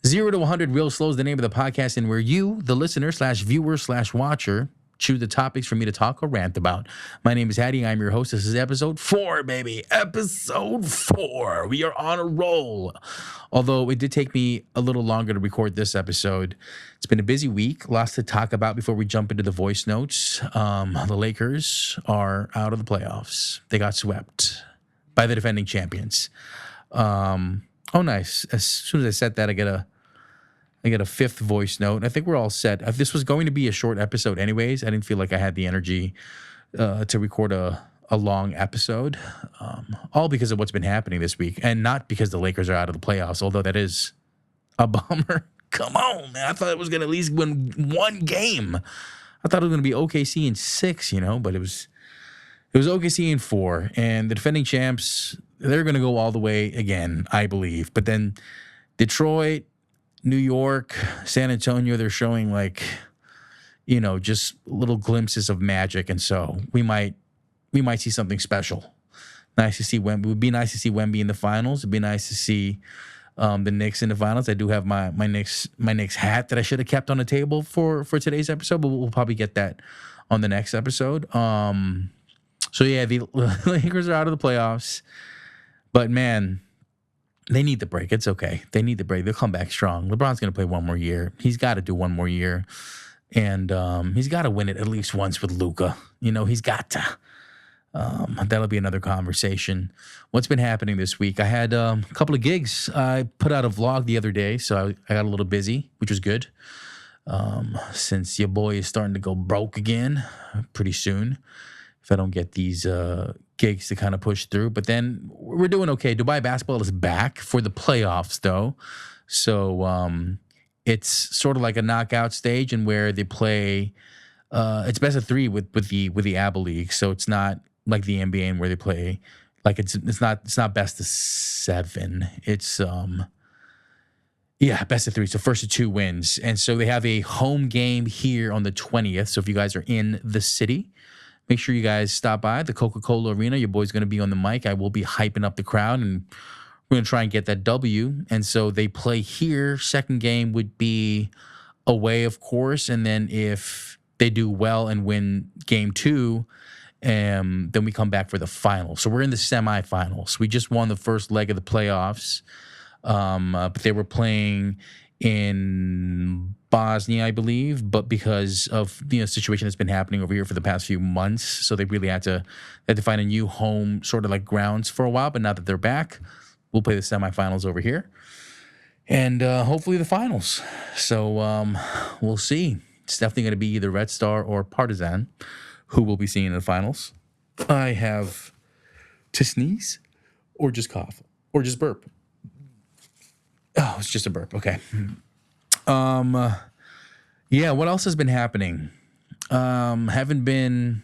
0 to 100 real slow is the name of the podcast, and where you, the listener slash viewer slash watcher, choose the topics for me to talk or rant about. My name is Hattie. I'm your host. This is episode 4, baby. Episode 4. We are on a roll. Although it did take me a little longer to record this episode. It's been a busy week. Lots to talk about before we jump into the voice notes. The Lakers are out of the playoffs. They got swept by the defending champions. Oh, nice. As soon as I said that, I get a fifth voice note. I think we're all set. This was going to be a short episode anyways. I didn't feel like I had the energy to record a long episode, all because of what's been happening this week, and not because the Lakers are out of the playoffs, although that is a bummer. Come on, man. I thought it was going to at least win one game. I thought it was going to be OKC in 6, but it was OKC in 4, and the defending champs, they're going to go all the way again, I believe. But then Detroit, New York, San Antonio, they're showing just little glimpses of magic. And so we might see something special. Nice to see Wemby. It would be nice to see Wemby in the finals. It'd be nice to see the Knicks in the finals. I do have my Knicks hat that I should have kept on the table for today's episode, but we'll probably get that on the next episode. So yeah, the Lakers are out of the playoffs, but man, they need the break. It's okay. They need the break. They'll come back strong. LeBron's going to play one more year. He's got to do one more year. And he's got to win it at least once with Luka. He's got to. That'll be another conversation. What's been happening this week? I had a couple of gigs. I put out a vlog the other day, so I got a little busy, which was good. Since your boy is starting to go broke again pretty soon, if I don't get these gigs to kind of push through. But then we're doing okay. Dubai basketball is back for the playoffs, though. So it's sort of like a knockout stage, and where they play, it's best of 3 with the ABA League. So it's not like the NBA, and where they play it's not best of 7. It's best of 3. So first of 2 wins, and so they have a home game here on the 20th. So if you guys are in the city, make sure you guys stop by the Coca-Cola Arena. Your boy's going to be on the mic. I will be hyping up the crowd, and we're going to try and get that W. And so they play here. Second game would be away, of course. And then if they do well and win game 2, then we come back for the final. So we're in the semifinals. We just won the first leg of the playoffs. But they were playing in Bosnia, I believe, but because of the situation that's been happening over here for the past few months, so they really had to find a new home, sort of like grounds for a while. But now that they're back, we'll play the semifinals over here, and hopefully the finals. So we'll see. It's definitely going to be either Red Star or Partizan who we'll be seeing in the finals. I have to sneeze, or just cough, or just burp. Oh, it's just a burp. Okay. What else has been happening? Haven't been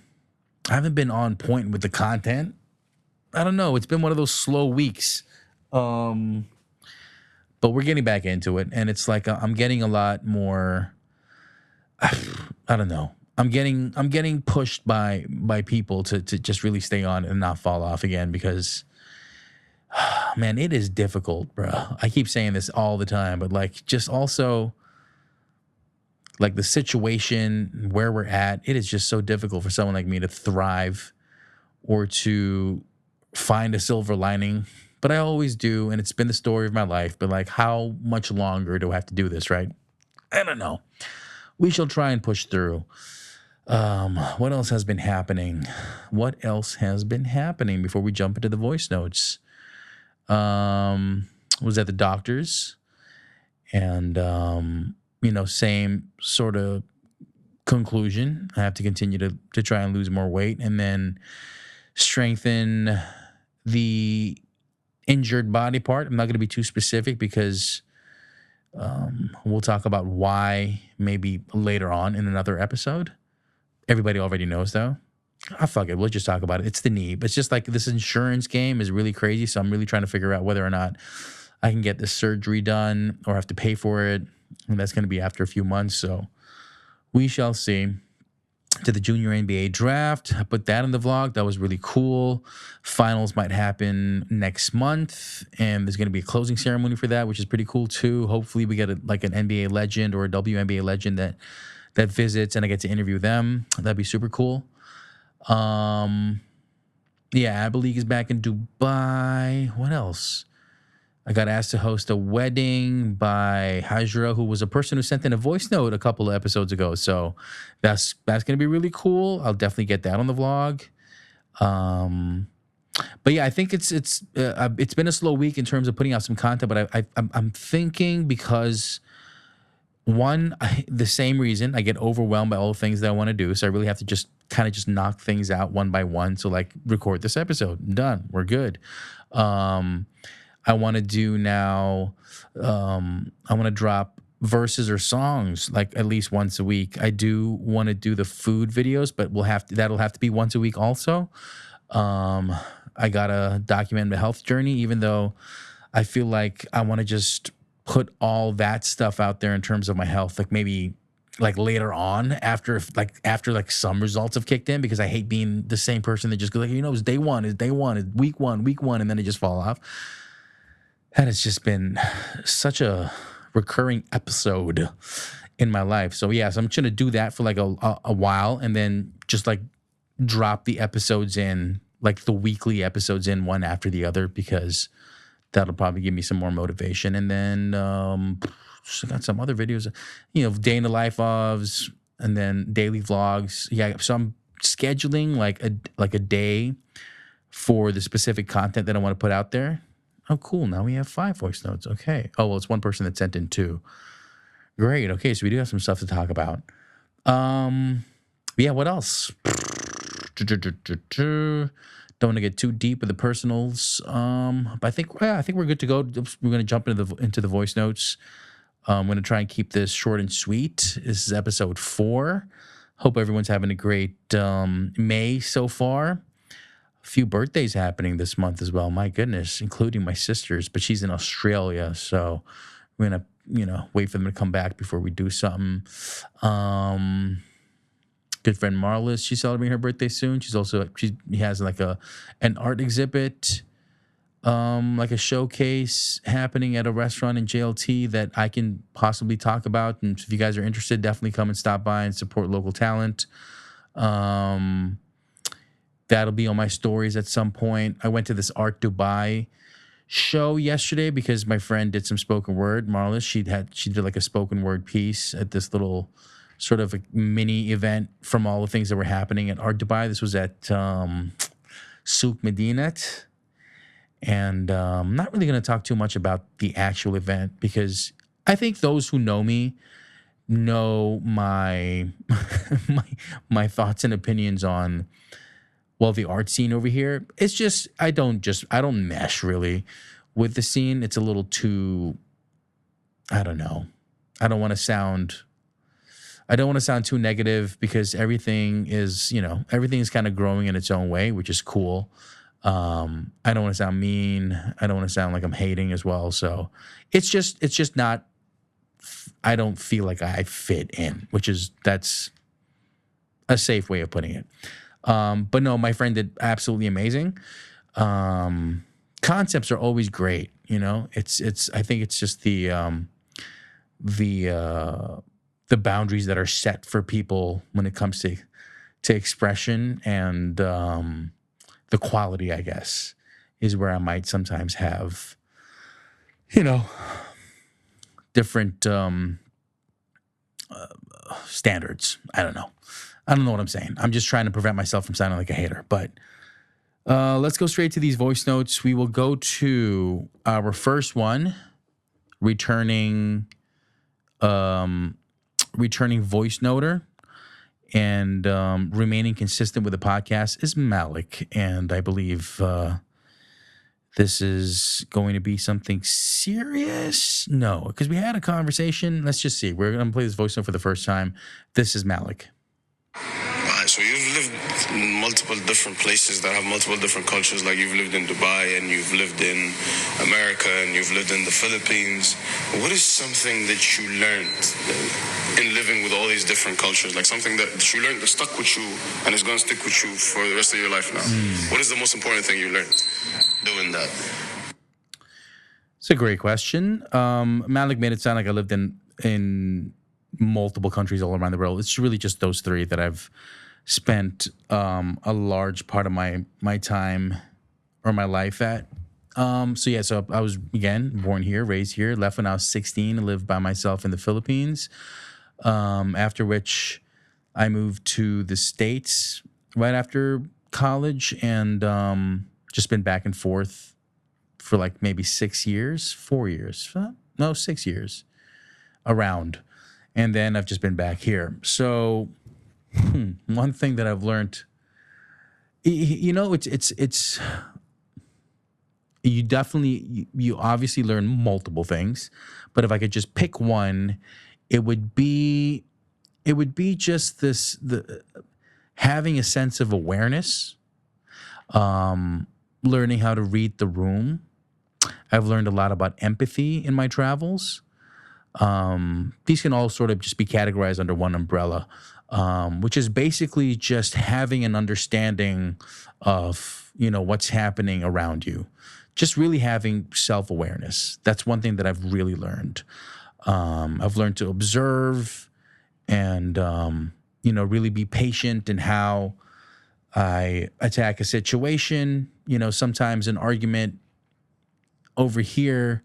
on point with the content. I don't know. It's been one of those slow weeks. But we're getting back into it, and it's like I'm getting a lot more. I don't know. I'm getting pushed by people to just really stay on and not fall off again, because man, it is difficult, bro. I keep saying this all the time, but just also the situation where we're at, it is just so difficult for someone like me to thrive or to find a silver lining. But I always do, and it's been the story of my life. But how much longer do I have to do this, right? I don't know. We shall try and push through. What else has been happening? Before we jump into the voice notes? Was at the doctor's, and same sort of conclusion. I have to continue to try and lose more weight, and then strengthen the injured body part. I'm not going to be too specific, because we'll talk about why maybe later on in another episode. Everybody already knows, though. Fuck it. We'll just talk about it. It's the knee. But it's just this insurance game is really crazy. So I'm really trying to figure out whether or not I can get this surgery done or have to pay for it. And that's going to be after a few months. So we shall see. to the junior NBA draft. I put that in the vlog. That was really cool. Finals might happen next month, and there's going to be a closing ceremony for that, which is pretty cool too. Hopefully, we get like an NBA legend or a WNBA legend that visits, and I get to interview them. That'd be super cool. Yeah, Abba League is back in Dubai. What else? I got asked to host a wedding by Hajra, who was a person who sent in a voice note a couple of episodes ago. So that's going to be really cool. I'll definitely get that on the vlog. But yeah, I think it's been a slow week in terms of putting out some content. But I'm thinking because the same reason I get overwhelmed by all the things that I want to do. So I really have to just kind of just knock things out one by one. So like record this episode, done, we're good. I want to do now, I want to drop verses or songs like at least once a week. I do want to do the food videos, but that'll have to be once a week also. I gotta document my health journey, even though I feel like I want to just put all that stuff out there in terms of my health, like maybe like later on after some results have kicked in, because I hate being the same person that just goes like, it's day one, it's week one, and then it just fall off. That has just been such a recurring episode in my life. So yeah, so I'm trying to do that for like a while, and then just like drop the episodes in, like the weekly episodes in one after the other, because that'll probably give me some more motivation. And then I got some other videos, day in the life ofs, and then daily vlogs. Yeah, so I'm scheduling like a day for the specific content that I want to put out there. Oh, cool. Now we have 5 voice notes. Okay. Oh, well, it's one person that sent in 2. Great. Okay, so we do have some stuff to talk about. Yeah, what else? Don't want to get too deep with the personals. But I think we're good to go. We're going to jump into the voice notes. I'm going to try and keep this short and sweet. This is episode 4. Hope everyone's having a great May so far. A few birthdays happening this month as well. My goodness, including my sister's, but she's in Australia, so we're gonna wait for them to come back before we do something. Good friend Marlis, she's celebrating her birthday soon. She has like an art exhibit, like a showcase happening at a restaurant in JLT that I can possibly talk about. And if you guys are interested, definitely come and stop by and support local talent. That'll be on my stories at some point. I went to this Art Dubai show yesterday because my friend did some spoken word. Marlis, she did like a spoken word piece at this little sort of a mini event from all the things that were happening at Art Dubai. This was at Souk Medinat. And I'm not really going to talk too much about the actual event, because I think those who know me know my my thoughts and opinions on, well, the art scene over here. It's just I don't mesh really with the scene. It's a little too, I don't know. I don't want to sound too negative, because everything is kind of growing in its own way, which is cool. I don't want to sound mean. I don't want to sound like I'm hating as well. So it's just not, I don't feel like I fit in, that's a safe way of putting it. But no, my friend did absolutely amazing. Concepts are always great. I think it's just the boundaries that are set for people when it comes to expression, and the quality, I guess, is where I might sometimes have, different standards. I don't know what I'm saying. I'm just trying to prevent myself from sounding like a hater. But let's go straight to these voice notes. We will go to our first one, returning voice noter and remaining consistent with the podcast is Malik. And I believe this is going to be something serious. No, because we had a conversation. Let's just see. We're going to play this voice note for the first time. This is Malik. Right, so you've lived multiple multiple different places that have multiple different cultures. Like you've lived in Dubai and you've lived in America and you've lived in the Philippines. What is something that you learned in living with all these different cultures? Like something that you learned that stuck with you and is going to stick with you for the rest of your life now. What is the most important thing you learned doing that? It's a great question. Malik made it sound like I lived in multiple countries all around the world. It's really just those three that I've spent a large part of my time or my life at. So I was again born here, raised here, left when I was 16 and lived by myself in the Philippines. After which I moved to the States right after college and just been back and forth for like maybe 6 years, 4 years, no, 6 years around. And then I've just been back here. So one thing that I've learned, it's you definitely you obviously learn multiple things, but if I could just pick one, it would be just the having a sense of awareness, learning how to read the room. I've learned a lot about empathy in my travels. These can all sort of just be categorized under one umbrella, which is basically just having an understanding of what's happening around you, just really having self-awareness. That's one thing that I've really learned. I've learned to observe and really be patient in how I attack a situation. Sometimes an argument over here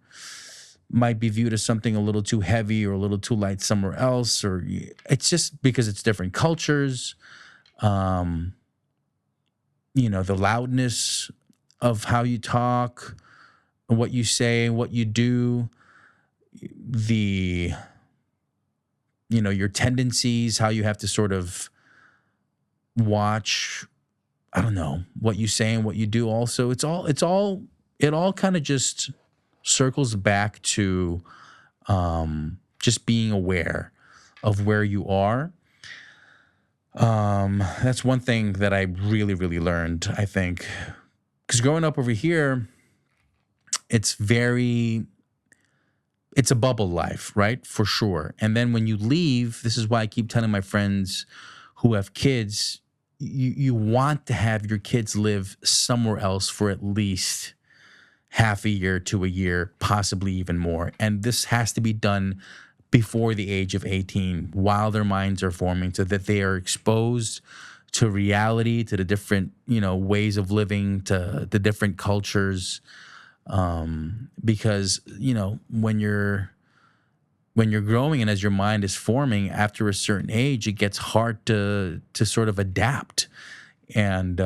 might be viewed as something a little too heavy or a little too light somewhere else, or it's just because it's different cultures. The loudness of how you talk, what you say, what you do, the your tendencies, how you have to sort of watch, I don't know, what you say and what you do. Also, it all kind of just circles back to just being aware of where you are. That's one thing that I really, really learned, I think, because growing up over here, it's a bubble life, right? For sure. And then when you leave, this is why I keep telling my friends who have kids, you want to have your kids live somewhere else for at least half a year to a year, possibly even more. And this has to be done before the age of 18 while their minds are forming so that they are exposed to reality, to the different, ways of living, to the different cultures. Because, when you're growing and as your mind is forming after a certain age, it gets hard to sort of adapt. And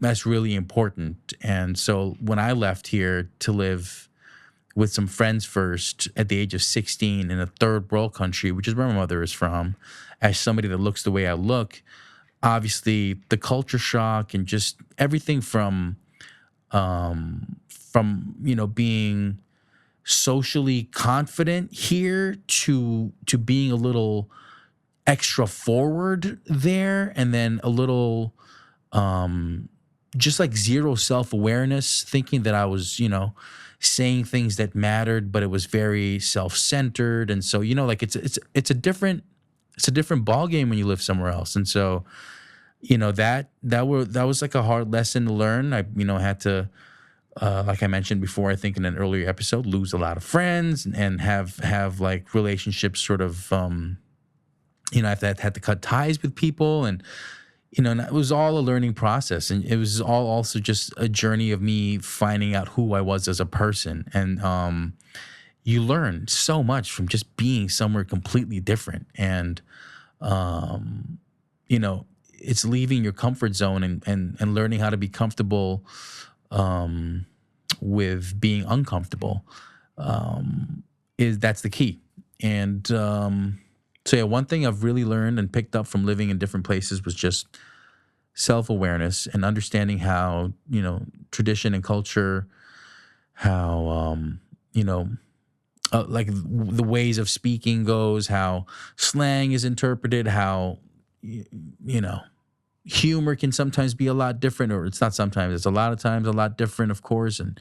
that's really important. And so when I left here to live with some friends first at the age of 16 in a third world country, which is where my mother is from, as somebody that looks the way I look, obviously the culture shock and just everything from being socially confident here to being a little extra forward there, and then a little just like zero self-awareness, thinking that I was, saying things that mattered, but it was very self-centered. And so, like it's a different ball game when you live somewhere else. And so, that was like a hard lesson to learn. I, had to like I mentioned before, I think in an earlier episode, lose a lot of friends and have like relationships sort of I've had to cut ties with people, and and it was all a learning process, and it was all also just a journey of me finding out who I was as a person. And you learn so much from just being somewhere completely different, and it's leaving your comfort zone and learning how to be comfortable with being uncomfortable. That's the key. And so yeah, one thing I've really learned and picked up from living in different places was just self-awareness and understanding how, tradition and culture, how, like the ways of speaking goes, how slang is interpreted, how, humor can sometimes be a lot different, or it's not sometimes, it's a lot of times a lot different, of course, and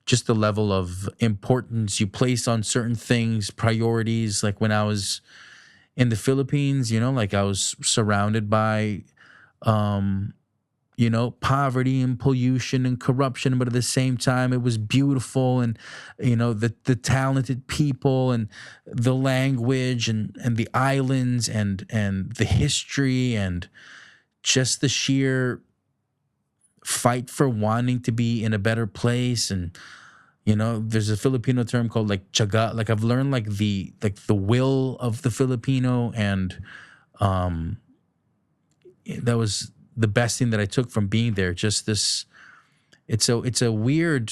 just the level of importance you place on certain things, priorities. Like when I was in the Philippines, like I was surrounded by, um, poverty and pollution and corruption, but at the same time, it was beautiful, and the talented people and the language and the islands and the history and just the sheer fight for wanting to be in a better place. And there's a Filipino term called like chaga. Like I've learned like the will of the Filipino, and um that was the best thing that I took from being there. Just this, it's a weird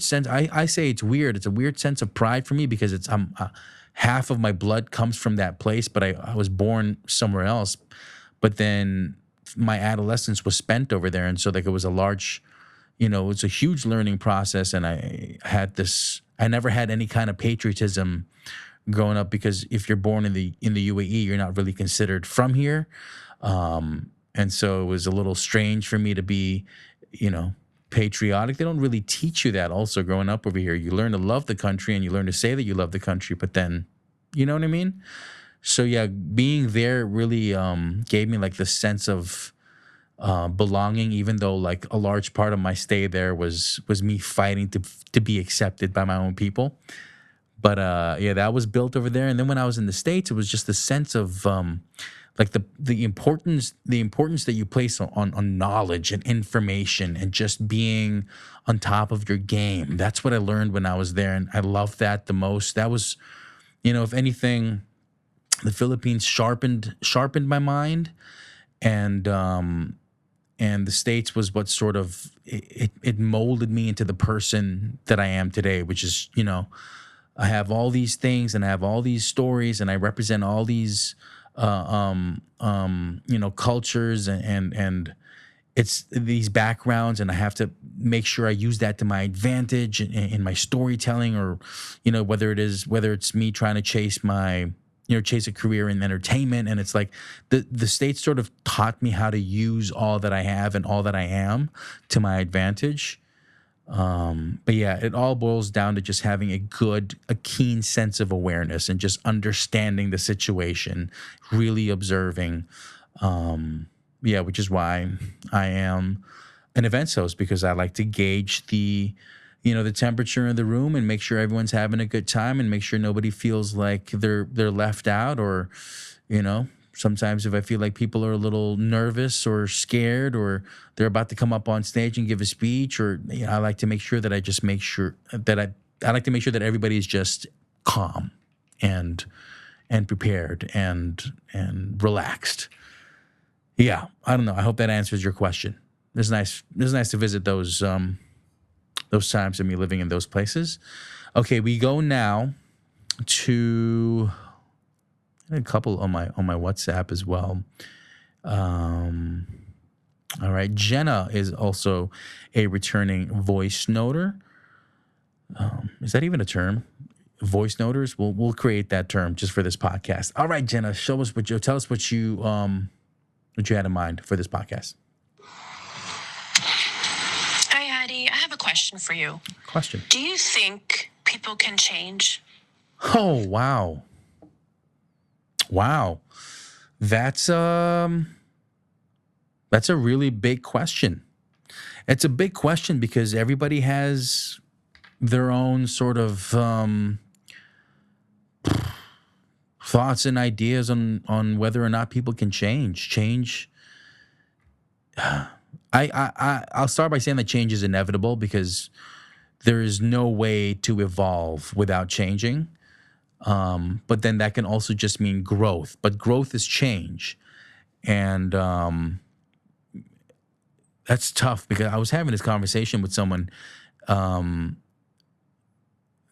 sense. I say it's weird. It's a weird sense of pride for me because it's half of my blood comes from that place, but I was born somewhere else. But then my adolescence was spent over there, and so like it was a large, it's a huge learning process. And I never had any kind of patriotism growing up, because if you're born in the UAE, you're not really considered from here. And so it was a little strange for me to be, patriotic. They don't really teach you that. Also, growing up over here, you learn to love the country and you learn to say that you love the country, but then, you know what I mean? So yeah, being there really gave me like the sense of belonging, even though like a large part of my stay there was me fighting to be accepted by my own people. But yeah, that was built over there. And then when I was in the States, it was just the sense of like the importance that you place on knowledge and information and just being on top of your game. That's what I learned when I was there, and I loved that the most. That was, if anything, the Philippines sharpened my mind, and the States was what sort of it molded me into the person that I am today, which is, I have all these things and I have all these stories and I represent all these cultures and it's these backgrounds, and I have to make sure I use that to my advantage in my storytelling, or whether it's me trying to chase a career in entertainment. And it's like the States sort of taught me how to use all that I have and all that I am to my advantage. But yeah, it all boils down to just having a keen sense of awareness and just understanding the situation, really observing. Yeah, which is why I am an events host, because I like to gauge the temperature in the room and make sure everyone's having a good time and make sure nobody feels like they're left out, or, sometimes if I feel like people are a little nervous or scared, or they're about to come up on stage and give a speech, or I like to make sure that I like to make sure that everybody is just calm and prepared and relaxed. Yeah, I don't know. I hope that answers your question. It's nice. It's nice to visit those times of me living in those places. Okay, we go now to a couple on my WhatsApp as well. All right, Jenna is also a returning voice noter. Is that even a term? Voice noters? We'll create that term just for this podcast. All right, Jenna, tell us what you had in mind for this podcast. Hi, Hattie. I have a question for you. Question. Do you think people can change? Oh, wow. Wow. That's a really big question. It's a big question because everybody has their own sort of thoughts and ideas on whether or not people can change. I'll start by saying that change is inevitable, because there is no way to evolve without changing. But then that can also just mean growth. But growth is change. And that's tough, because I was having this conversation with someone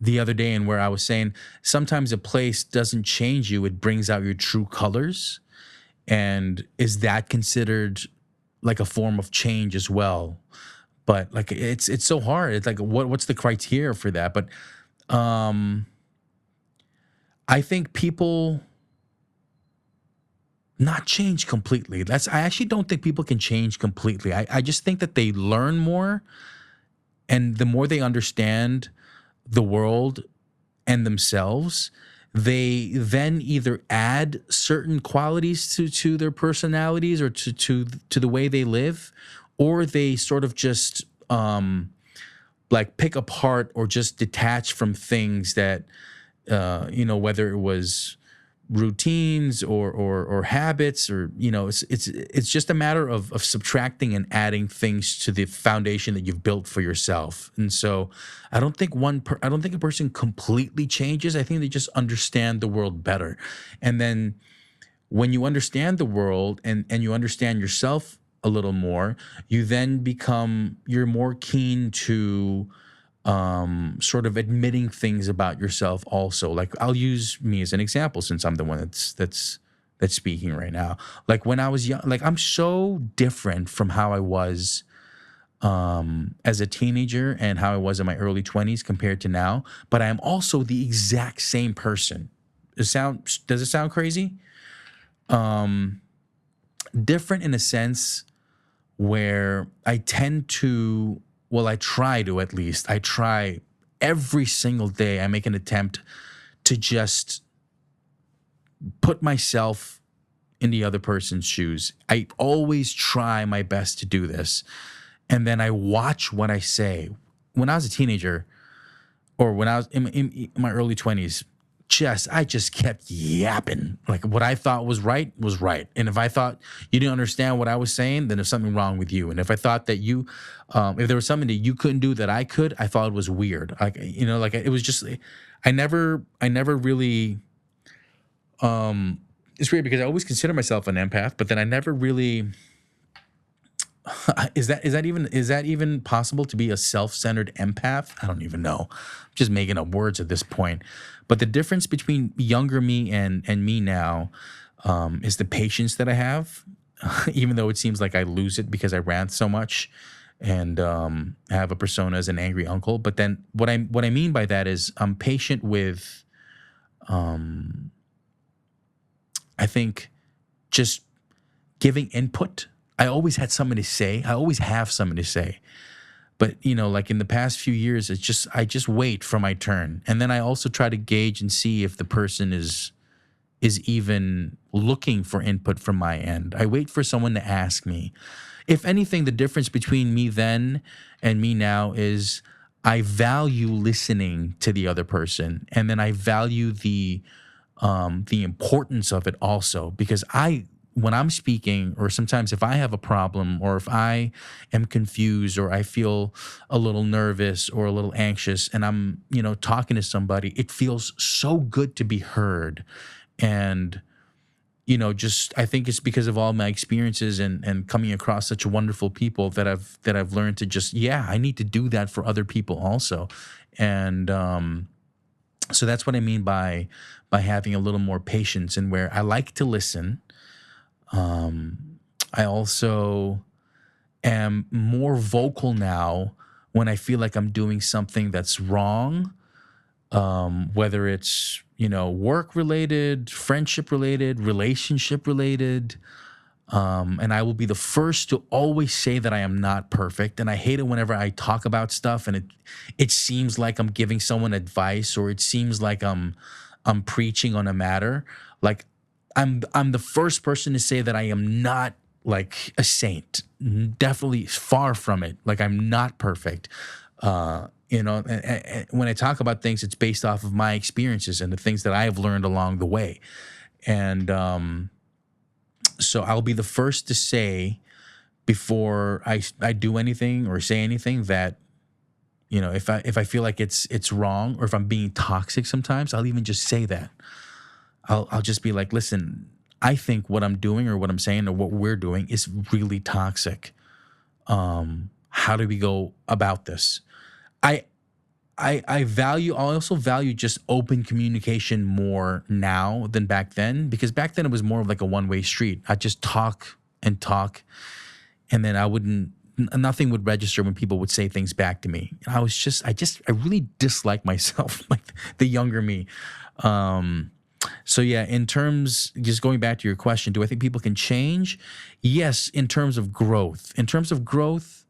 the other day, and where I was saying sometimes a place doesn't change you, it brings out your true colors. And is that considered like a form of change as well? But like it's so hard. It's like what's the criteria for that? But I think people not change completely. I actually don't think people can change completely. I just think that they learn more, and the more they understand the world and themselves, they then either add certain qualities to their personalities or to the way they live, or they sort of just like pick apart or just detach from things that whether it was routines or habits, or it's just a matter of subtracting and adding things to the foundation that you've built for yourself. And so I don't think a person completely changes. I think they just understand the world better. And then when you understand the world and you understand yourself a little more, you're more keen to sort of admitting things about yourself also. Like, I'll use me as an example, since I'm the one that's speaking right now. Like, when I was young, like, I'm so different from how I was as a teenager and how I was in my early 20s compared to now, but I am also the exact same person. Does it sound crazy? Different in a sense where I tend to, well, I try to, at least. I try every single day. I make an attempt to just put myself in the other person's shoes. I always try my best to do this. And then I watch what I say. When I was a teenager, or when I was in my early 20s, I just kept yapping. Like, what I thought was right was right. And if I thought you didn't understand what I was saying, then there's something wrong with you. And if I thought that if there was something that you couldn't do that I could, I thought it was weird. Like, like, it was just, I never really, it's weird because I always consider myself an empath, but then I never really, is that even possible to be a self-centered empath? I don't even know. I'm just making up words at this point. But the difference between younger me and me now is the patience that I have, even though it seems like I lose it because I rant so much and have a persona as an angry uncle. But then what I mean by that is I'm patient with, I think, just giving input. I always had something to say. I always have something to say. But, like in the past few years, I just wait for my turn. And then I also try to gauge and see if the person is even looking for input from my end. I wait for someone to ask me. If anything, the difference between me then and me now is I value listening to the other person. And then I value the importance of it also, because when I'm speaking, or sometimes if I have a problem, or if I am confused, or I feel a little nervous or a little anxious, and I'm, talking to somebody, it feels so good to be heard. And, I think it's because of all my experiences and coming across such wonderful people that I've learned to just, I need to do that for other people also. And, so that's what I mean by having a little more patience, and where I like to listen. I also am more vocal now when I feel like I'm doing something that's wrong, whether it's, work related, friendship related, relationship related. And I will be the first to always say that I am not perfect. And I hate it whenever I talk about stuff and it seems like I'm giving someone advice, or it seems like I'm preaching on a matter. Like, I'm the first person to say that I am not like a saint. Definitely far from it. Like, I'm not perfect. And when I talk about things, it's based off of my experiences and the things that I have learned along the way. And so I'll be the first to say, before I do anything or say anything, that if I feel like it's wrong, or if I'm being toxic, sometimes I'll even just say that. I'll just be like, listen, I think what I'm doing, or what I'm saying, or what we're doing is really toxic. How do we go about this? I also value just open communication more now than back then, because back then it was more of like a one-way street. I just talk, and then nothing would register when people would say things back to me. I really dislike myself, like the younger me. So yeah, in terms, just going back to your question, do I think people can change? Yes, in terms of growth. In terms of growth,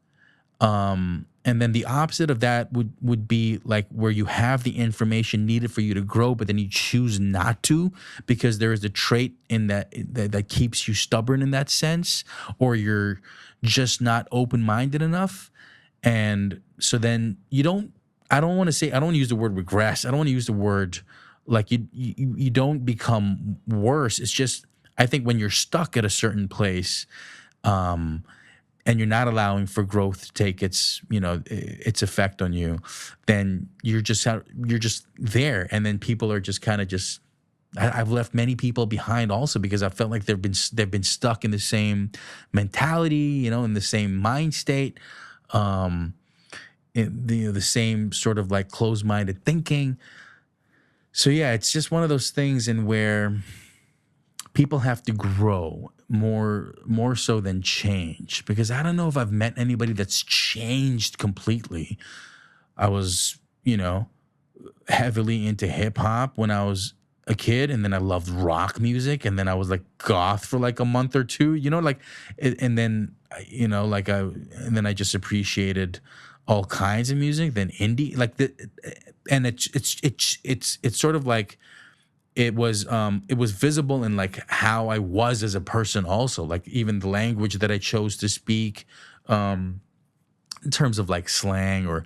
and then the opposite of that would be like where you have the information needed for you to grow, but then you choose not to because there is a trait in that keeps you stubborn in that sense, or you're just not open minded enough, and so then you don't. I don't want to say, I don't want to use the word regress. I don't want to use the word like you don't become worse. It's just I think when you're stuck at a certain place, um, and you're not allowing for growth to take its effect on you, then you're just there, and then people are just kind of just. I've left many people behind also because I felt like they've been stuck in the same mentality, in the same mind state, in the same sort of like closed-minded thinking. So yeah, it's just one of those things in where people have to grow more so than change, because I don't know if I've met anybody that's changed completely. I was, heavily into hip hop when I was a kid, and then I loved rock music, and then I was like goth for like a month or two, like and then and then I just appreciated all kinds of music, then indie, like and it's sort of like it was visible in like how I was as a person also, like even the language that I chose to speak, in terms of like slang, or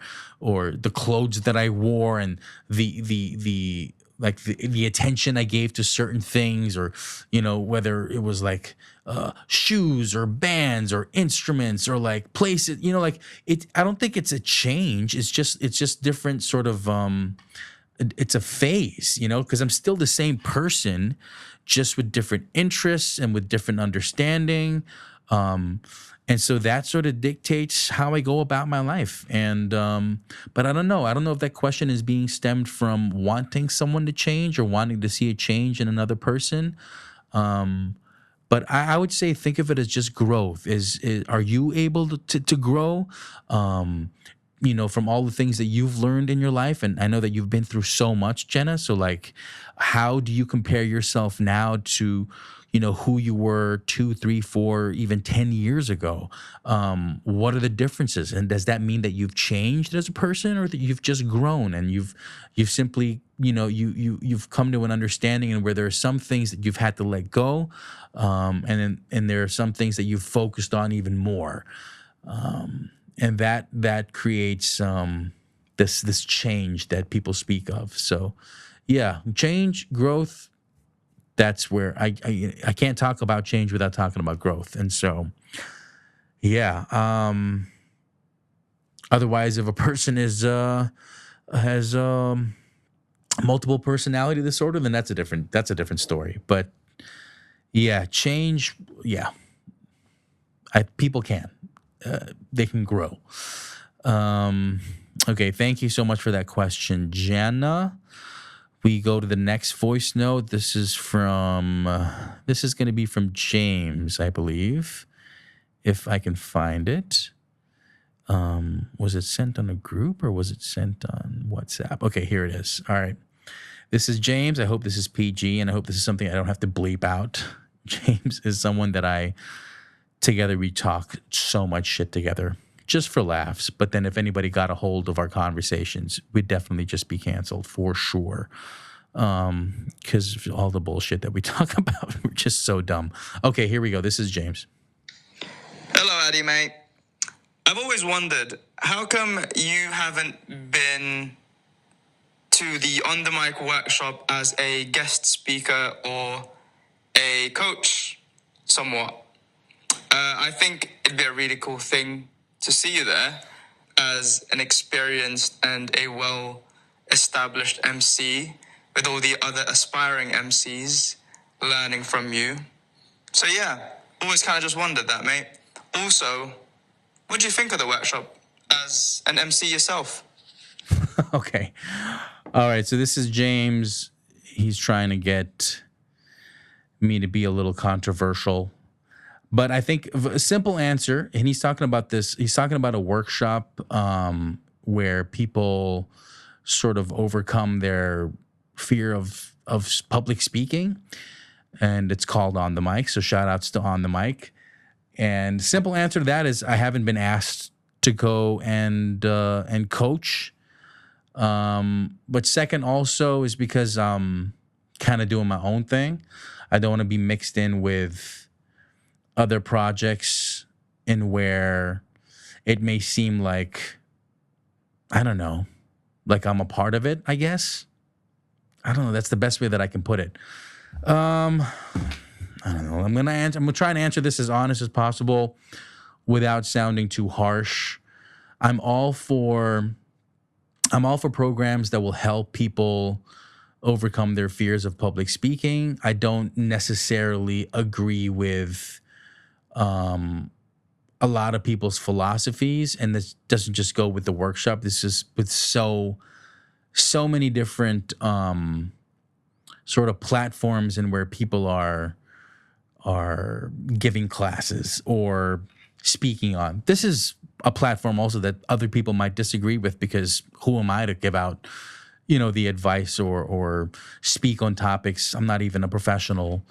the clothes that I wore, and the attention I gave to certain things, or whether it was like shoes or bands or instruments or like places, like it. I don't think it's a change. It's just different sort of it's a phase, because I'm still the same person, just with different interests and with different understanding. And so that sort of dictates how I go about my life. And, but I don't know. I don't know if that question is being stemmed from wanting someone to change or wanting to see a change in another person. But I would say think of it as just growth. Are you able to grow? From all the things that you've learned in your life, and I know that you've been through so much, Jenna. So like, how do you compare yourself now to, who you were 2, 3, 4, even 10 years ago? What are the differences? And does that mean that you've changed as a person, or that you've just grown and you've simply, you've come to an understanding, and where there are some things that you've had to let go, and there are some things that you've focused on even more. And that creates this change that people speak of. So, yeah, change, growth. That's where I can't talk about change without talking about growth. And so, yeah. Otherwise, if a person has multiple personality disorder, then that's a different story. But yeah, change. Yeah, people can. They can grow. Okay, thank you so much for that question, Jenna. We go to the next voice note. This is going to be from James, I believe, if I can find it. Was it sent on a group, or was it sent on WhatsApp? Okay, here it is. All right. This is James. I hope this is PG, and I hope this is something I don't have to bleep out. James is someone that together we talk so much shit together, just for laughs. But then if anybody got a hold of our conversations, we'd definitely just be canceled for sure. Because all the bullshit that we talk about, we're just so dumb. Okay, here we go. This is James. Hello, Addy, mate. I've always wondered, how come you haven't been to the On The Mic workshop as a guest speaker or a coach somewhat? I think it'd be a really cool thing to see you there as an experienced and a well-established MC, with all the other aspiring MCs learning from you. So yeah, always kind of just wondered that, mate. Also, what do you think of the workshop as an MC yourself? Okay. All right. So this is James. He's trying to get me to be a little controversial. But I think a simple answer, and he's talking about this, he's talking about a workshop where people sort of overcome their fear of public speaking, and it's called On the Mic. So shout outs to On the Mic. And simple answer to that is I haven't been asked to go and coach. But second also is because I'm kind of doing my own thing. I don't want to be mixed in with other projects in where it may seem like, I don't know, like I'm a part of it, I guess. I don't know. That's the best way that I can put it. I don't know. I'm gonna try and answer this as honest as possible without sounding too harsh. I'm all for programs that will help people overcome their fears of public speaking. I don't necessarily agree with a lot of people's philosophies, and this doesn't just go with the workshop. This is with so many different sort of platforms and where people are giving classes or speaking on. This is a platform also that other people might disagree with, because who am I to give out, the advice or speak on topics? I'm not even a professional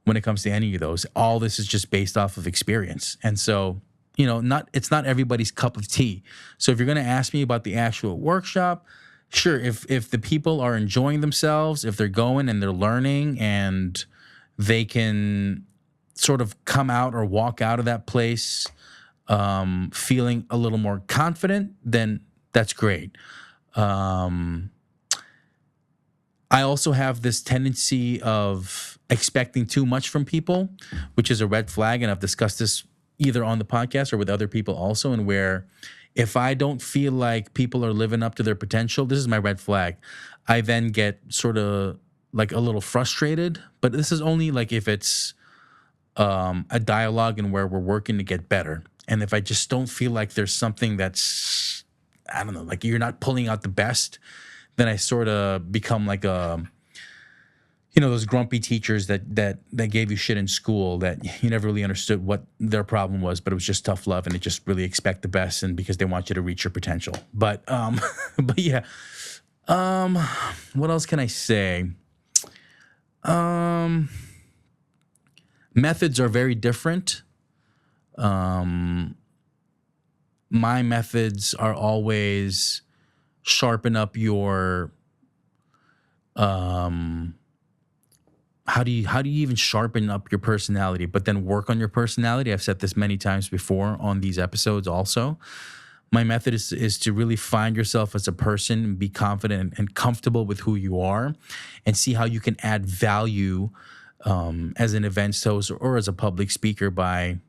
when it comes to any of those. All this is just based off of experience. And so, it's not everybody's cup of tea. So if you're going to ask me about the actual workshop, sure, if the people are enjoying themselves, if they're going and they're learning and they can sort of come out or walk out of that place feeling a little more confident, then that's great. I also have this tendency of expecting too much from people, which is a red flag. And I've discussed this either on the podcast or with other people also, and where if I don't feel like people are living up to their potential, this is my red flag. I then get sort of like a little frustrated, but this is only like if it's a dialogue and where we're working to get better. And if I just don't feel like there's something that's, I don't know, like you're not pulling out the best, then I sort of become like those grumpy teachers that gave you shit in school that you never really understood what their problem was, but it was just tough love and they just really expect the best and because they want you to reach your potential. But but yeah. What else can I say? Methods are very different. My methods are always sharpen up your how do you even sharpen up your personality, but then work on your personality? I've said this many times before on these episodes also. My method is to really find yourself as a person and be confident and comfortable with who you are and see how you can add value as an event host or as a public speaker by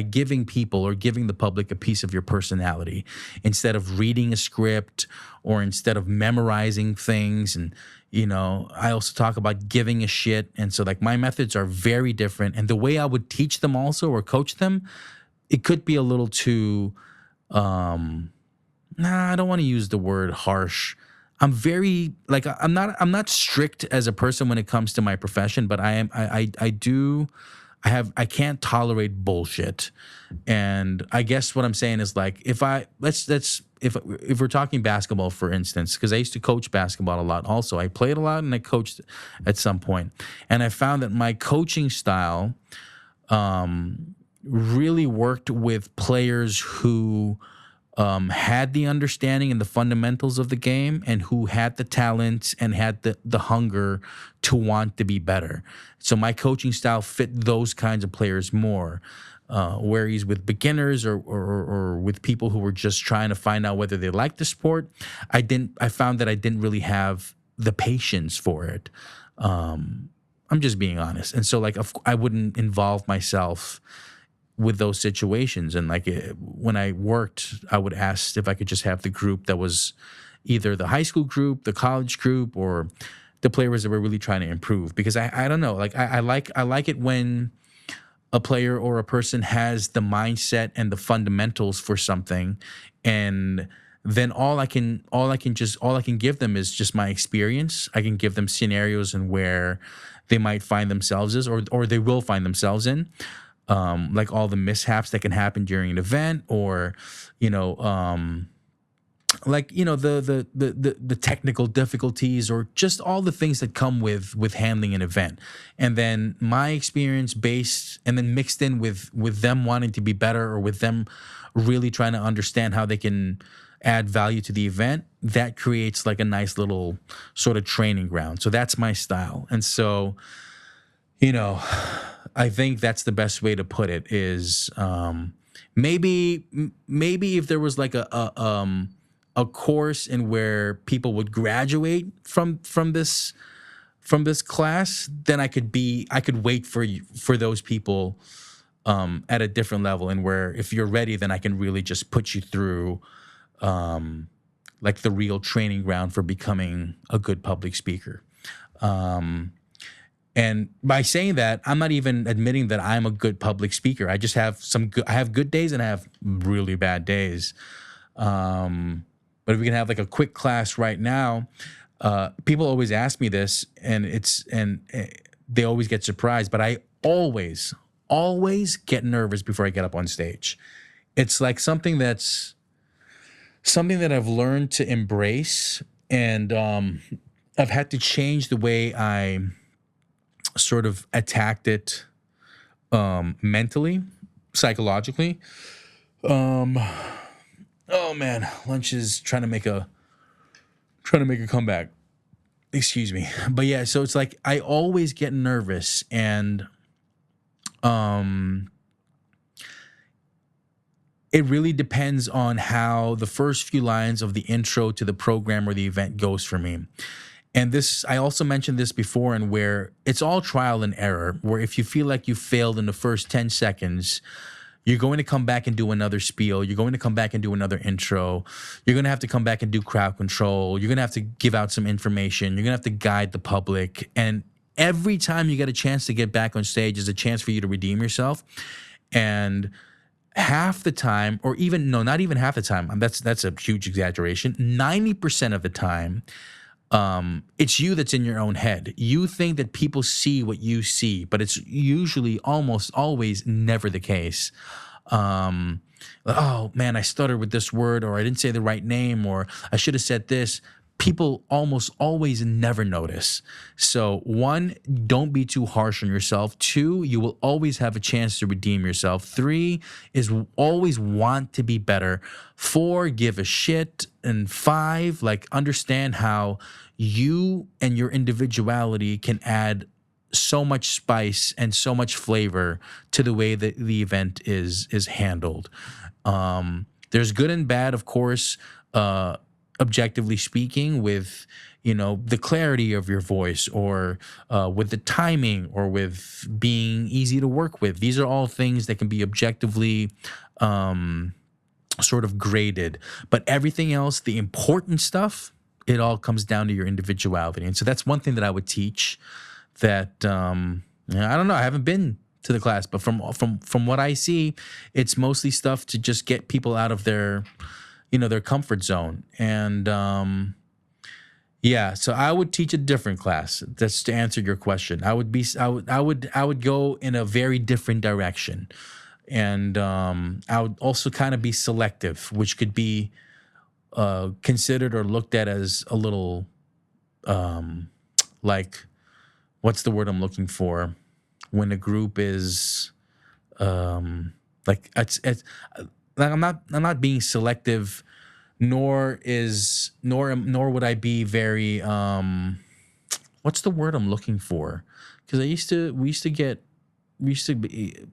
giving people or giving the public a piece of your personality instead of reading a script or instead of memorizing things. And, I also talk about giving a shit. And so like my methods are very different. And the way I would teach them also or coach them, it could be a little too, I don't want to use the word harsh. I'm very like, I'm not strict as a person when it comes to my profession, but I can't tolerate bullshit. And I guess what I'm saying is like, if we're talking basketball, for instance, because I used to coach basketball a lot. Also, I played a lot and I coached at some point. And I found that my coaching style really worked with players who had the understanding and the fundamentals of the game and who had the talent and had the hunger to want to be better. So my coaching style fit those kinds of players more. Whereas with beginners or with people who were just trying to find out whether they liked the sport, I found that I didn't really have the patience for it. I'm just being honest. And so like I wouldn't involve myself with those situations. And like when I worked, I would ask if I could just have the group that was either the high school group, the college group, or the players that were really trying to improve. Because I don't know, like I like it when a player or a person has the mindset and the fundamentals for something, and then all I can give them is just my experience. I can give them scenarios and where they might find themselves or they will find themselves in. Like all the mishaps that can happen during an event, or like the technical difficulties or just all the things that come with handling an event, and then my experience based and then mixed in with them wanting to be better, or with them really trying to understand how they can add value to the event. That creates like a nice little sort of training ground. So that's my style. And so, you know, I think that's the best way to put it is, maybe if there was like a course in where people would graduate from this class, then I could wait for those people at a different level, and where if you're ready, then I can really just put you through like the real training ground for becoming a good public speaker. And by saying that, I'm not even admitting that I'm a good public speaker. I just have I have good days and I have really bad days. But if we can have like a quick class right now, people always ask me this, and they always get surprised. But I always get nervous before I get up on stage. It's like something that I've learned to embrace, and I've had to change the way I sort of attacked it mentally, psychologically. Oh man, lunch is trying to make a comeback. Excuse me. But yeah, so it's like I always get nervous, and it really depends on how the first few lines of the intro to the program or the event goes for me. And this, I also mentioned this before, and where it's all trial and error, where if you feel like you failed in the first 10 seconds, you're going to come back and do another spiel. You're going to come back and do another intro. You're going to have to come back and do crowd control. You're going to have to give out some information. You're going to have to guide the public. And every time you get a chance to get back on stage is a chance for you to redeem yourself. And half the time, or even, no, not even half the time, that's a huge exaggeration, 90% of the time, it's you that's in your own head. You think that people see what you see, but it's usually almost always never the case. Oh man, I stuttered with this word, or I didn't say the right name, or I should have said this. People almost always never notice. So 1, don't be too harsh on yourself. 2, you will always have a chance to redeem yourself. 3 is always want to be better. 4, give a shit. And 5, like, understand how you and your individuality can add so much spice and so much flavor to the way that the event is handled. There's good and bad, of course, objectively speaking, with the clarity of your voice, or with the timing, or with being easy to work with. These are all things that can be objectively sort of graded, but everything else, the important stuff, it all comes down to your individuality. And so that's one thing that I would teach, that I don't know, I haven't been to the class, but from what I see, it's mostly stuff to just get people out of their their comfort zone. And yeah, so I would teach a different class. That's to answer your question. I would go in a very different direction. And I would also kind of be selective, which could be considered or looked at as a little like, what's the word I'm looking for, when a group is like, it's like, I'm not being selective, nor would I be very what's the word I'm looking for? Because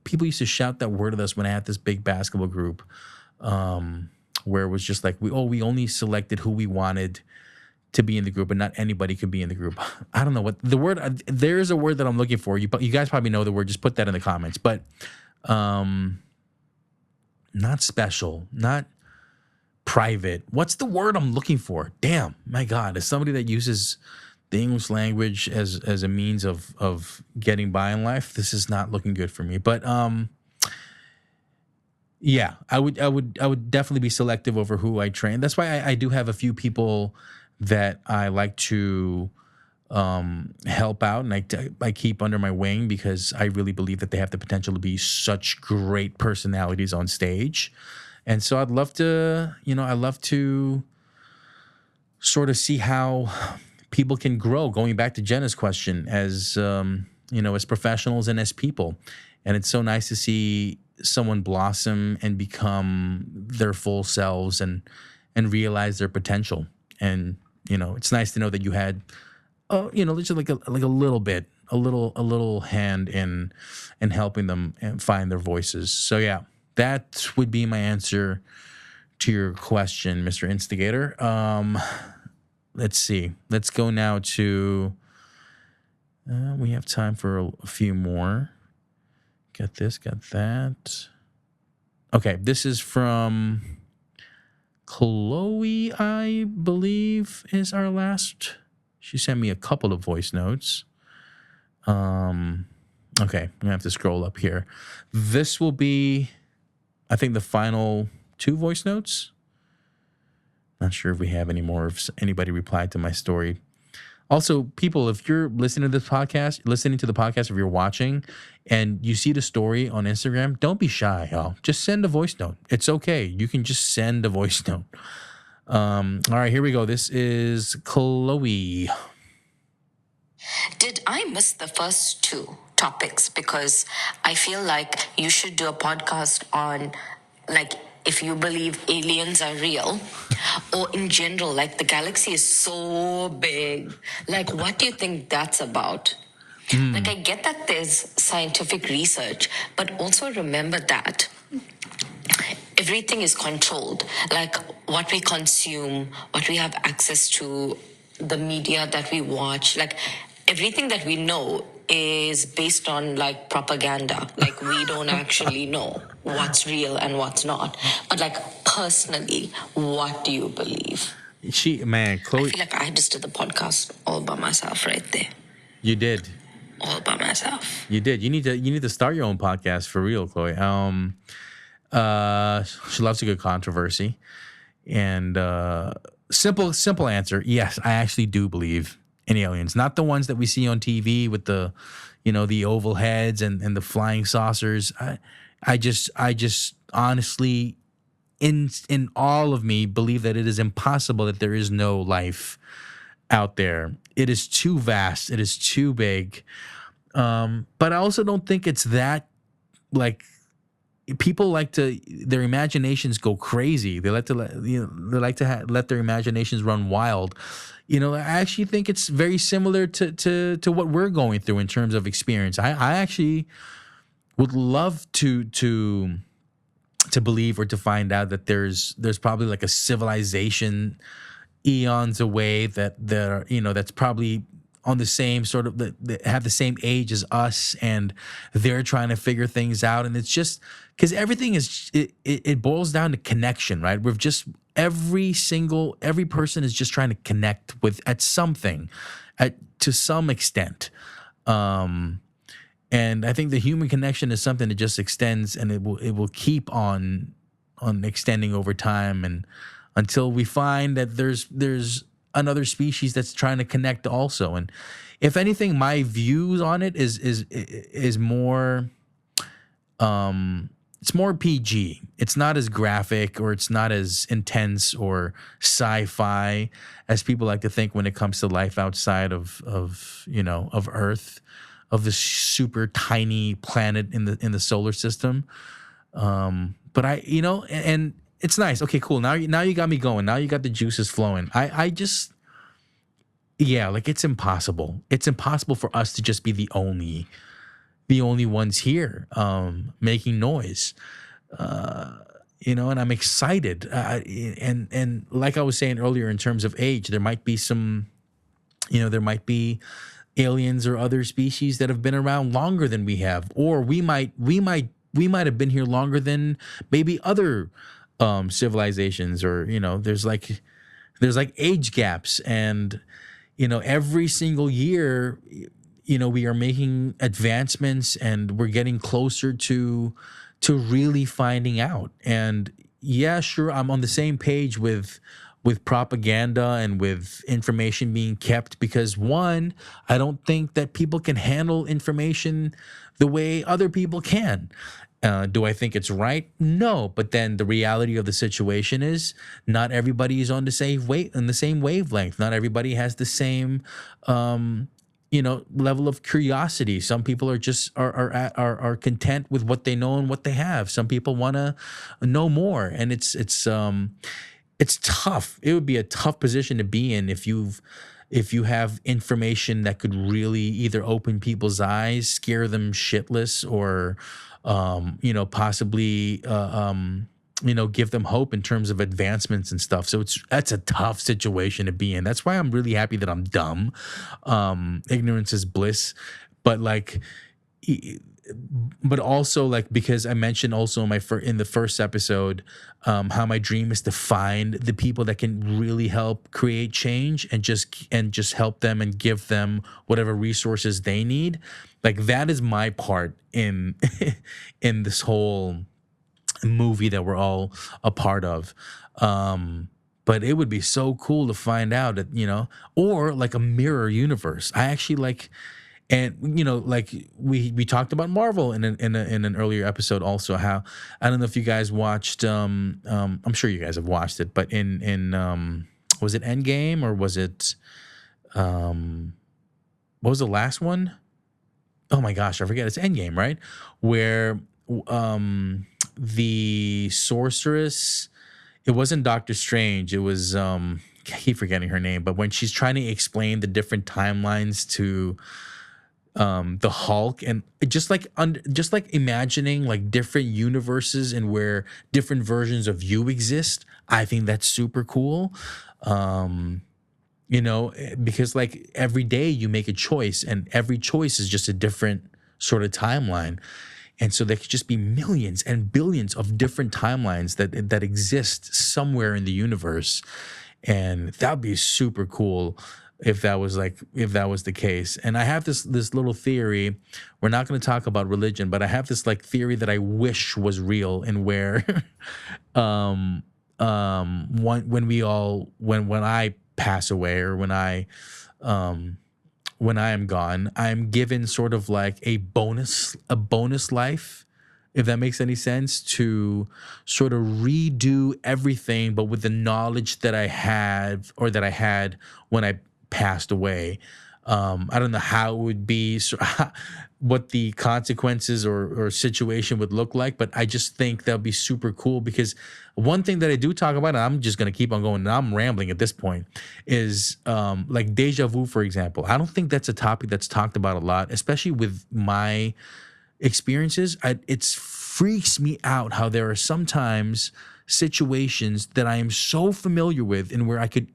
people used to shout that word at us when I had this big basketball group, where it was just like we only selected who we wanted to be in the group, and not anybody could be in the group. I don't know what the word. There is a word that I'm looking for. You guys probably know the word. Just put that in the comments. But not special, not private. What's the word I'm looking for? Damn, my God, as somebody that uses the English language as a means of getting by in life, this is not looking good for me. But yeah, I would definitely be selective over who I train. That's why I do have a few people that I like to help out, and I keep under my wing, because I really believe that they have the potential to be such great personalities on stage. And so I'd love to, sort of see how people can grow, going back to Jenna's question, as as professionals and as people. And it's so nice to see someone blossom and become their full selves and realize their potential. And it's nice to know that you had just like a little bit, a little hand in helping them and find their voices. So yeah, that would be my answer to your question, Mr. Instigator. Let's see. Let's go now to. We have time for a few more. Got this, got that. Okay, this is from Chloe, I believe, is our last. She sent me a couple of voice notes. Okay, I'm gonna have to scroll up here. This will be, I think, the final 2 voice notes. Not sure if we have any more, if anybody replied to my story. Also, people, if you're listening to the podcast, if you're watching and you see the story on Instagram, don't be shy, y'all. Just send a voice note. It's okay. You can just send a voice note. All right, here we go. This is Chloe. Did I miss the first 2 topics? Because I feel like you should do a podcast on, like, if you believe aliens are real, or in general, like, the galaxy is so big. Like, what do you think that's about? Like, I get that there's scientific research, but also remember that everything is controlled. Like, what we consume, what we have access to, the media that we watch, like, everything that we know is based on, like, propaganda. Like, we don't actually know what's real and what's not. But, like, personally, what do you believe? Chloe. I feel like I just did the podcast all by myself right there. You did. All by myself. You did. You need to start your own podcast for real, Chloe. She loves a good controversy. And simple answer, yes, I actually do believe in aliens. Not the ones that we see on TV with the oval heads and the flying saucers. I just honestly, in all of me, believe that it is impossible that there is no life out there. It is too vast. It is too big. But I also don't think it's that, like, people like to, their imaginations go crazy. They like to let their imaginations run wild. I actually think it's very similar to what we're going through in terms of experience. I actually would love to believe or to find out that there's probably like a civilization eons away that's probably on the same sort of, that have the same age as us, and they're trying to figure things out. And it's just because everything is, it boils down to connection, right? Every person is just trying to connect with at something, to some extent. And I think the human connection is something that just extends, and it will keep on extending over time, and until we find that there's another species that's trying to connect also. And if anything, my views on it is more, it's more PG. It's not as graphic, or it's not as intense or sci-fi as people like to think when it comes to life outside of Earth, of this super tiny planet in the solar system. But and it's nice. Okay, cool. Now you got me going. Now you got the juices flowing. Like, it's impossible. It's impossible for us to just be the only ones here making noise. And I'm excited. And like I was saying earlier, in terms of age, there might be some, there might be aliens or other species that have been around longer than we have, or we might have been here longer than maybe other civilizations, or there's like age gaps, and every single year we are making advancements, and we're getting closer to really finding out. And yeah, sure, I'm on the same page with with propaganda and with information being kept, because one, I don't think that people can handle information the way other people can. Do I think it's right? No, but then the reality of the situation is not everybody is on the same wavelength. Not everybody has the same level of curiosity. Some people are just are content with what they know and what they have. Some people want to know more, and it's tough. It would be a tough position to be in if you have information that could really either open people's eyes, scare them shitless, or possibly give them hope in terms of advancements and stuff. So that's a tough situation to be in. That's why I'm really happy that I'm dumb. Ignorance is bliss, but like but also like, because I mentioned also in in the first episode, how my dream is to find the people that can really help create change and just help them and give them whatever resources they need. Like that is my part in in this whole movie that we're all a part of. But it would be so cool to find out that, or like a mirror universe. I actually like, and like we talked about Marvel in an earlier episode also, how I don't know if you guys watched I'm sure you guys have watched it, but in was it Endgame, or was it what was the last one? Oh my gosh, I forget. It's Endgame, right? Where the sorceress, it wasn't Doctor Strange, it was I keep forgetting her name, but when she's trying to explain the different timelines to the Hulk, and just like imagining like different universes and where different versions of you exist. I think that's super cool. Because like every day you make a choice, and every choice is just a different sort of timeline. And so there could just be millions and billions of different timelines that exist somewhere in the universe. And that would be super cool if that was the case. And I have this little theory. We're not going to talk about religion, but I have this like theory that I wish was real, and where when I pass away, or when I am gone, I'm given sort of like a bonus life, if that makes any sense, to sort of redo everything, but with the knowledge that I had when I passed away. I don't know how it would be, what the consequences or situation would look like, but I just think that would be super cool, because one thing that I do talk about, and I'm just going to keep on going, and I'm rambling at this point, is like deja vu, for example. I don't think that's a topic that's talked about a lot, especially with my experiences. It freaks me out how there are sometimes situations that I am so familiar with, and where I could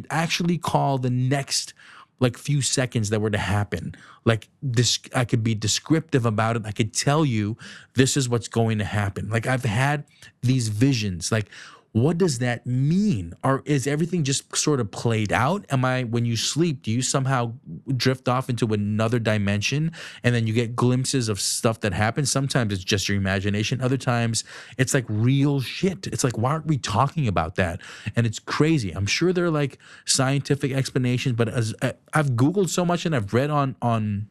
actually call the next like few seconds that were to happen. Like this, I could be descriptive about it. I could tell you this is what's going to happen. Like I've had these visions. Like, what does that mean? Or is everything just sort of played out? When you sleep, do you somehow drift off into another dimension, and then you get glimpses of stuff that happens? Sometimes it's just your imagination. Other times it's like real shit. It's like, why aren't we talking about that? And it's crazy. I'm sure there are like scientific explanations, but as I've Googled so much, and I've read on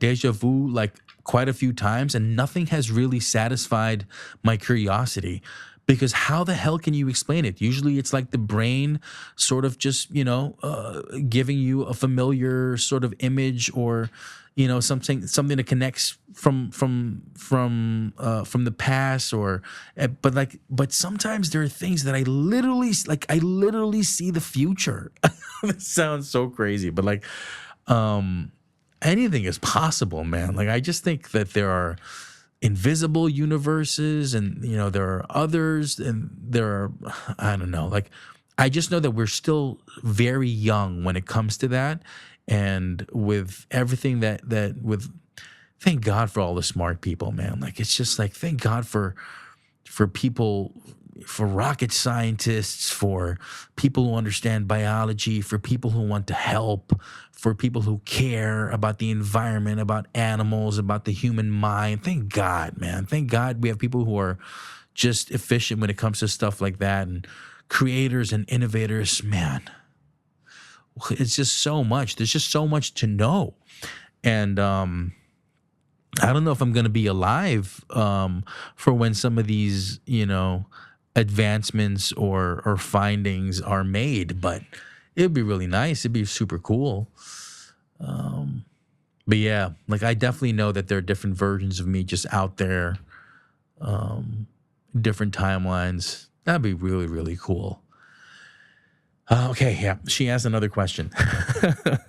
deja vu like quite a few times, and nothing has really satisfied my curiosity, because how the hell can you explain it? Usually it's like the brain sort of just giving you a familiar sort of image, or something that connects from the past, or but sometimes there are things that I literally see the future. It sounds so crazy, but like anything is possible, man. Like I just think that there are invisible universes, and there are others, and there are, I don't know, like I just know that we're still very young when it comes to that. And with everything thank God for all the smart people, man. Like it's just like, thank God for people, for rocket scientists, for people who understand biology, for people who want to help, for people who care about the environment, about animals, about the human mind. Thank God, man. Thank God we have people who are just efficient when it comes to stuff like that, and creators and innovators, man, it's just so much. There's just so much to know. And I don't know if I'm going to be alive for when some of these, advancements or findings are made, but it'd be really nice. It'd be super cool. But yeah, like I definitely know that there are different versions of me just out there, different timelines. That'd be really, really cool. Okay, yeah. She asked another question.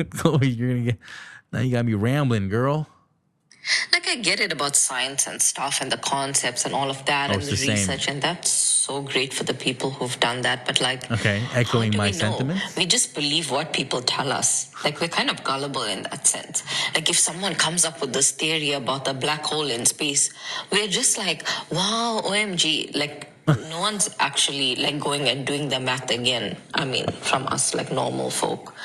Chloe, now you got me rambling, girl. Like, I get it about science and stuff and the concepts and all of that and it's the the same. research, and that's so great for the people who've done that. But, like, Okay, how echoing do my we know? sentiments. We just believe what people tell us. Like, we're kind of gullible in that sense. Like, if someone comes up with this theory about the black hole in space, we're just like, wow, OMG. Like, no one's actually, like, going and doing the math again. I mean, from us, like, normal folk.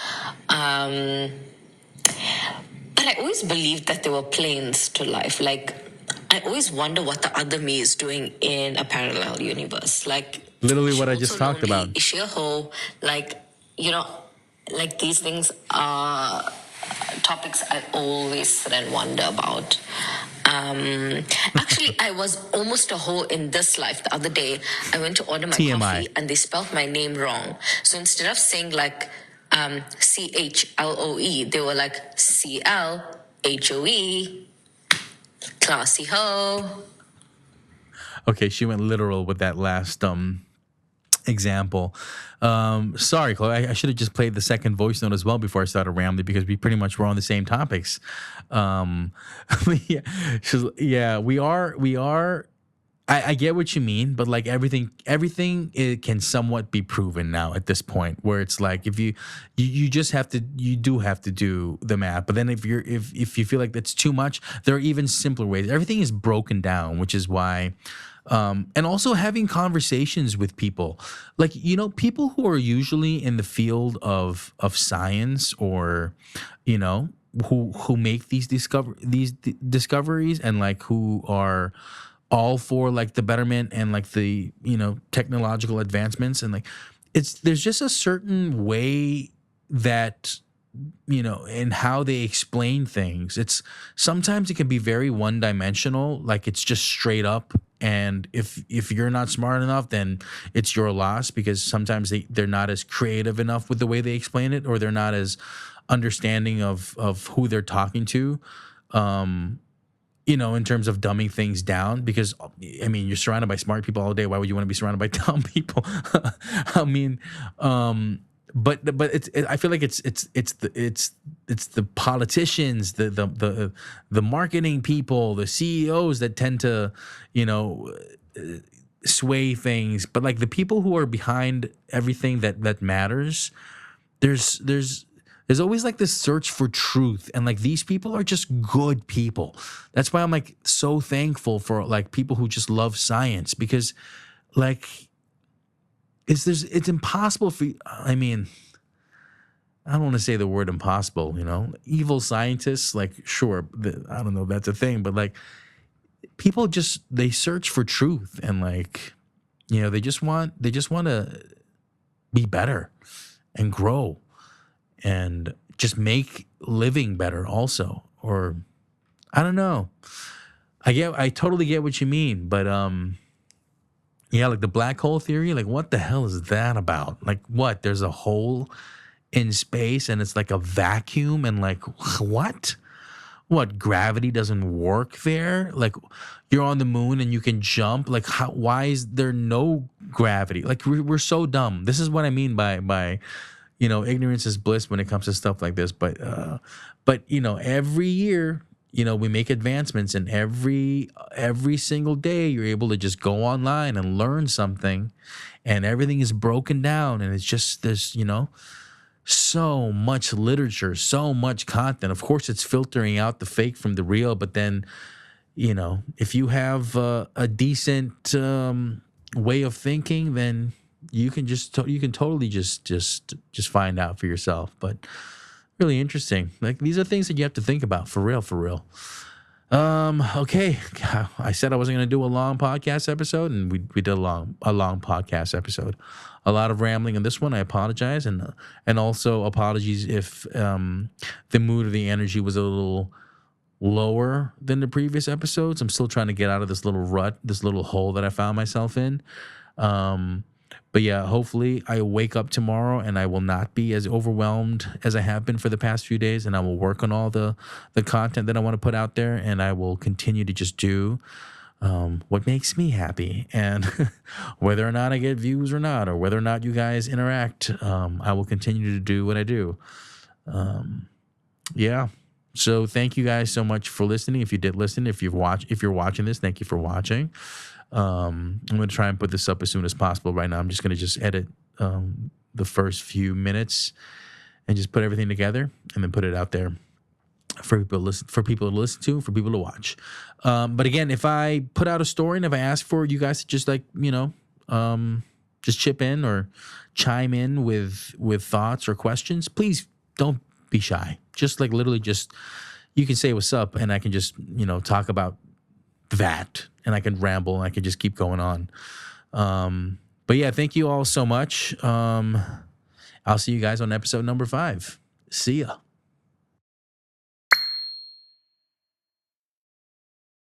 But I always believed that there were planes to life. Like, I always wonder what the other me is doing in a parallel universe. Like, Literally is she what I just also talked lonely? about. Is she a hoe? Like, like these things are topics I always sit and wonder about. Actually, I was almost a hoe in this life. The other day, I went to order my TMI. coffee and they spelled my name wrong. So instead of saying like CHLOE, they were like CLHOE. Classy hoe. Okay, she went literal with that last example. Sorry, Chloe. I should have just played the second voice note as well before I started rambling, because we pretty much were on the same topics. Yeah, we are. I get what you mean, but like everything it can somewhat be proven now at this point, where it's like if you just have to, you do have to do the math. But then if you feel like that's too much, there are even simpler ways. Everything is broken down, which is why. And also having conversations with people, like, people who are usually in the field of science, or, who make these discoveries, and like who are all for like the betterment and like the technological advancements, and like there's just a certain way that in how they explain things. It's sometimes it can be very one dimensional, like it's just straight up, and if you're not smart enough, then it's your loss, because sometimes they're not as creative enough with the way they explain it, or they're not as understanding of who they're talking to, in terms of dumbing things down. Because I mean, you're surrounded by smart people all day. Why would you want to be surrounded by dumb people? I mean, but I feel like it's the politicians, the marketing people, the CEOs that tend to sway things. But like the people who are behind everything that matters, there's always like this search for truth, and like these people are just good people. That's why I'm like so thankful for like people who just love science, because like it's impossible for, I mean, I don't want to say the word impossible, evil scientists, like sure, I don't know if that's a thing, but like people they search for truth, and like they just want to be better and grow and just make living better also. Or I don't know. I totally get what you mean, but yeah, like the black hole theory, like what the hell is that about? Like what? There's a hole in space and it's like a vacuum, and like what? What, gravity doesn't work there? Like you're on the moon and you can jump. Like why is there no gravity? Like we're so dumb. This is what I mean by ignorance is bliss when it comes to stuff like this. But every year, we make advancements, and every single day you're able to just go online and learn something, and everything is broken down, and it's just this, so much literature, so much content. Of course, it's filtering out the fake from the real, but then, if you have a decent way of thinking, then you can totally just find out for yourself. But really interesting. Like these are things that you have to think about for real. Okay. I said I wasn't going to do a long podcast episode, and we did a long podcast episode. A lot of rambling in this one. I apologize, and also apologies if the mood or the energy was a little lower than the previous episodes. I'm still trying to get out of this little rut, this little hole that I found myself in. But yeah, hopefully I wake up tomorrow and I will not be as overwhelmed as I have been for the past few days, and I will work on all the content that I want to put out there, and I will continue to just do what makes me happy. And whether or not I get views or not, or whether or not you guys interact, I will continue to do what I do. Yeah. So thank you guys so much for listening. If you did listen, if you're watching this, thank you for watching. I'm going to try and put this up as soon as possible. Right now, I'm just going to just edit the first few minutes and just put everything together and then put it out there for people to listen to, for people to watch. But again, if I put out a story and if I ask for you guys to just just chip in or chime in with thoughts or questions, please don't be shy. Just literally you can say what's up and I can just, talk about that, and I can ramble and I can just keep going on. But yeah, thank you all so much. I'll see you guys on episode number 5. See ya.